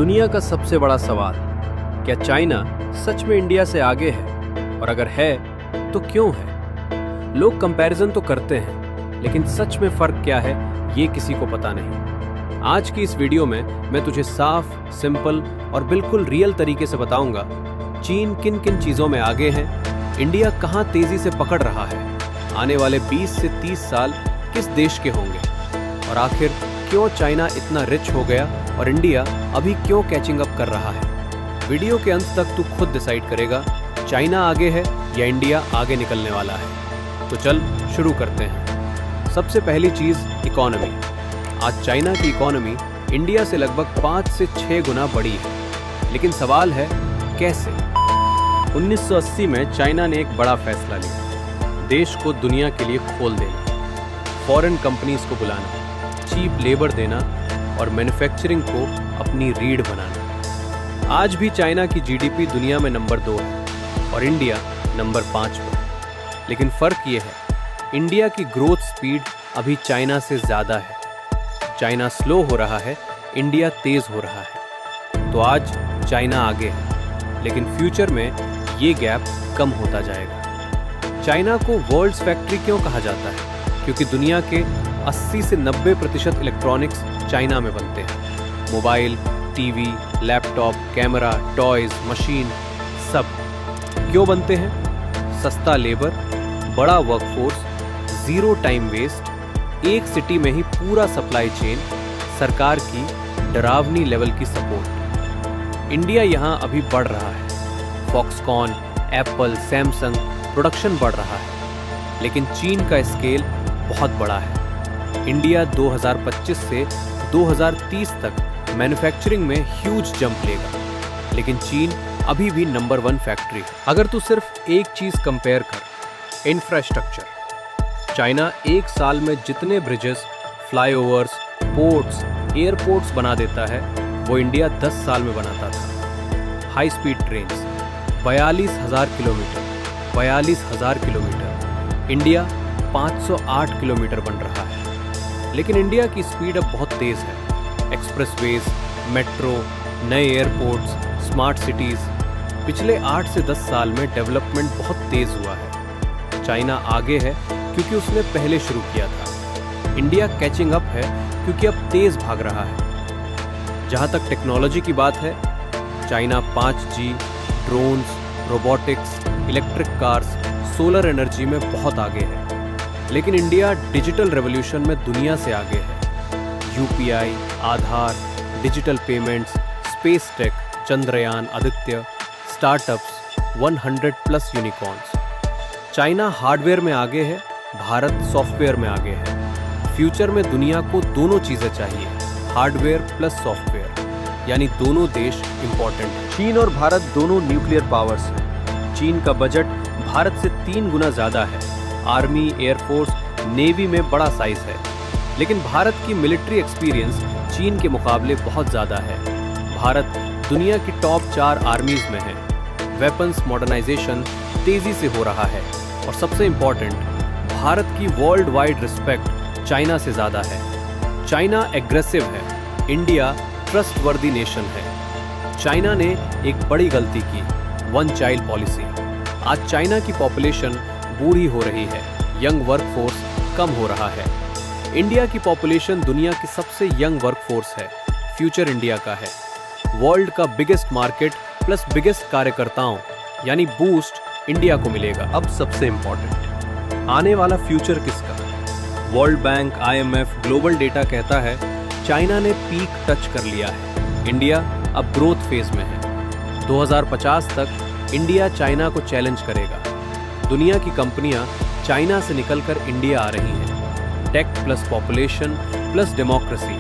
दुनिया का सबसे बड़ा सवाल, क्या चाइना सच में इंडिया से आगे है? और अगर है तो क्यों है? लोग कंपैरिजन तो करते हैं, लेकिन सच में फर्क क्या है ये किसी को पता नहीं। आज की इस वीडियो में मैं तुझे साफ, सिंपल और बिल्कुल रियल तरीके से बताऊंगा चीन किन किन चीजों में आगे है, इंडिया कहां तेजी से पकड़ रहा है, आने वाले 20 से 30 साल किस देश के होंगे, और आखिर क्यों चाइना इतना रिच हो गया और इंडिया अभी क्यों कैचिंग अप कर रहा है। वीडियो के अंत तक तू खुद डिसाइड करेगा चाइना आगे है या इंडिया आगे निकलने वाला है। तो चल शुरू करते हैं। सबसे पहली चीज, इकोनॉमी। आज चाइना की इकोनॉमी इंडिया से लगभग 5 से 6 गुना बड़ी है, लेकिन सवाल है कैसे। 1980 में चाइना ने एक बड़ा फैसला लिया, देश को दुनिया के लिए खोल देना, फॉरेन कंपनीज को बुलाना, चीप लेबर देना और मैन्युफैक्चरिंग को अपनी रीढ़ बनाना। आज भी चाइना की जीडीपी दुनिया में नंबर 2 है और इंडिया नंबर 5 पर। लेकिन फर्क ये है, इंडिया की ग्रोथ स्पीड अभी चाइना से ज्यादा है। चाइना स्लो हो रहा है, इंडिया तेज हो रहा है। तो आज चाइना आगे है, लेकिन फ्यूचर में ये गैप कम होता जाएगा। चाइना को वर्ल्ड्स फैक्ट्री क्यों कहा जाता है? क्योंकि दुनिया के 80 से 90% इलेक्ट्रॉनिक्स चाइना में बनते हैं। Mobile, TV, laptop, camera, toys, machine, सब क्यों बनते हैं? सस्ता लेबर, बड़ा वर्कफोर्स, जीरो टाइम वेस्ट, एक सिटी में ही पूरा सप्लाई चेन, सरकार की डरावनी लेवल की सपोर्ट। इंडिया यहाँ अभी बढ़ रहा है। फॉक्सकॉन, एप्पल, सैमसंग प्रोडक्शन बढ़ रहा है, लेकिन चीन का स्केल बहुत बड़ा है। इंडिया 2025 से 2030 तक मैन्युफैक्चरिंग में ह्यूज जंप लेगा, लेकिन चीन अभी भी नंबर 1 फैक्ट्री है। अगर तू सिर्फ एक चीज कंपेयर कर, इंफ्रास्ट्रक्चर, चाइना एक साल में जितने ब्रिजेस, फ्लाईओवर्स, पोर्ट्स, एयरपोर्ट्स बना देता है वो इंडिया 10 साल में बनाता था। High speed trains 42,000 kilometre, 42,000 kilometre, India 508 kilometre बन रहा है। लेकिन इंडिया की स्पीड अब बहुत तेज है। एक्सप्रेसवेज, मेट्रो, नए एयरपोर्ट्स, स्मार्ट सिटीज, पिछले 8 से 10 साल में डेवलपमेंट बहुत तेज हुआ है। चाइना आगे है क्योंकि उसने पहले शुरू किया था। इंडिया कैचिंग अप है क्योंकि अब तेज भाग रहा है। जहां तक टेक्नोलॉजी की बात है, China 5G, drones, robotics, electric cars, solar energy में बहुत आगे है। लेकिन इंडिया डिजिटल रेवोल्यूशन में दुनिया से आगे है। UPI, Aadhaar, digital payments, space tech, Chandrayaan, Aditya, startups, 100+ unicorns. China hardware में आगे है, भारत सॉफ्टवेयर में आगे है। फ्यूचर में दुनिया को दोनों चीजें चाहिए, हार्डवेयर प्लस सॉफ्टवेयर, यानी दोनों देश इंपॉर्टेंट हैं। चीन और भारत दोनों न्यूक्लियर पावर्स हैं। चीन का बजट भारत से 3 गुना ज्यादा है। आर्मी, एयरफोर्स, नेवी में बड़ा साइज है, लेकिन भारत की मिलिट्री एक्सपीरियंस चीन के मुकाबले बहुत ज्यादा है। भारत दुनिया की टॉप 4 आर्मीज में है। वेपन्स मॉडर्नाइजेशन तेजी से हो रहा है, और सबसे इंपॉर्टेंट, भारत की वर्ल्ड वाइड रिस्पेक्ट चाइना से ज्यादा है। चाइना एग्रेसिव है, इंडिया ट्रस्टवर्दी नेशन है। चाइना ने एक बड़ी गलती की, 1 चाइल्ड पॉलिसी। आज चाइना की पॉपुलेशन बूढ़ी हो रही है, यंग वर्कफोर्स कम हो रहा है। इंडिया की पॉपुलेशन दुनिया की सबसे यंग वर्कफोर्स है, फ्यूचर इंडिया का है। वर्ल्ड का बिगेस्ट मार्केट प्लस बिगेस्ट कार्यकर्ताओं, यानी बूस्ट इंडिया को मिलेगा। अब सबसे इंपॉर्टेंट, आने वाला फ्यूचर किसका? World bank, IMF, global data कहता है चाइना ने पीक टच कर लिया है, इंडिया अब ग्रोथ फेज में है। 2050 तक इंडिया चाइना को चैलेंज करेगा। दुनिया की कंपनियां चाइना से निकलकर इंडिया आ रही हैं। Tech plus population plus democracy,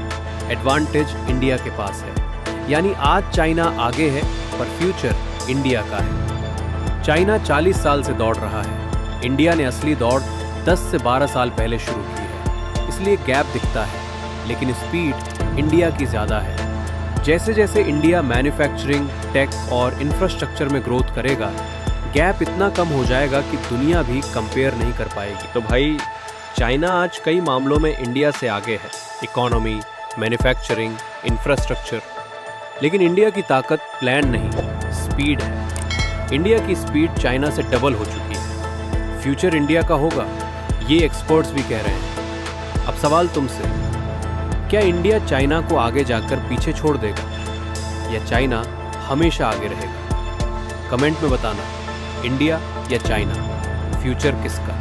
advantage India के पास है। यानी आज चाइना आगे है, पर फ्यूचर इंडिया का है। चाइना 40 साल से दौड़ रहा है, इंडिया ने असली दौड़ 10 से 12 साल पहले शुरू की है। इसलिए गैप दिखता है, लेकिन स्पीड इंडिया की ज्यादा है। जैसे जैसे इंडिया मैन्युफैक्चरिंग, टेक और इंफ्रास्ट्रक्चर में ग्रोथ करेगा, गैप इतना कम हो जाएगा कि दुनिया भी कंपेयर नहीं कर पाएगी। तो भाई, चाइना आज कई मामलों में इंडिया से आगे है, इकोनॉमी, मैन्युफैक्चरिंग, इंफ्रास्ट्रक्चर। लेकिन इंडिया की ताकत प्लान नहीं, स्पीड है। इंडिया की स्पीड चाइना से डबल हो चुकी है। फ्यूचर इंडिया का होगा, ये एक्सपर्ट्स भी कह रहे हैं। अब सवाल तुमसे, क्या इंडिया चाइना को आगे जाकर पीछे छोड़ देगा या चाइना हमेशा आगे रहेगा? कमेंट में बताना, इंडिया या चाइना, फ्यूचर किसका?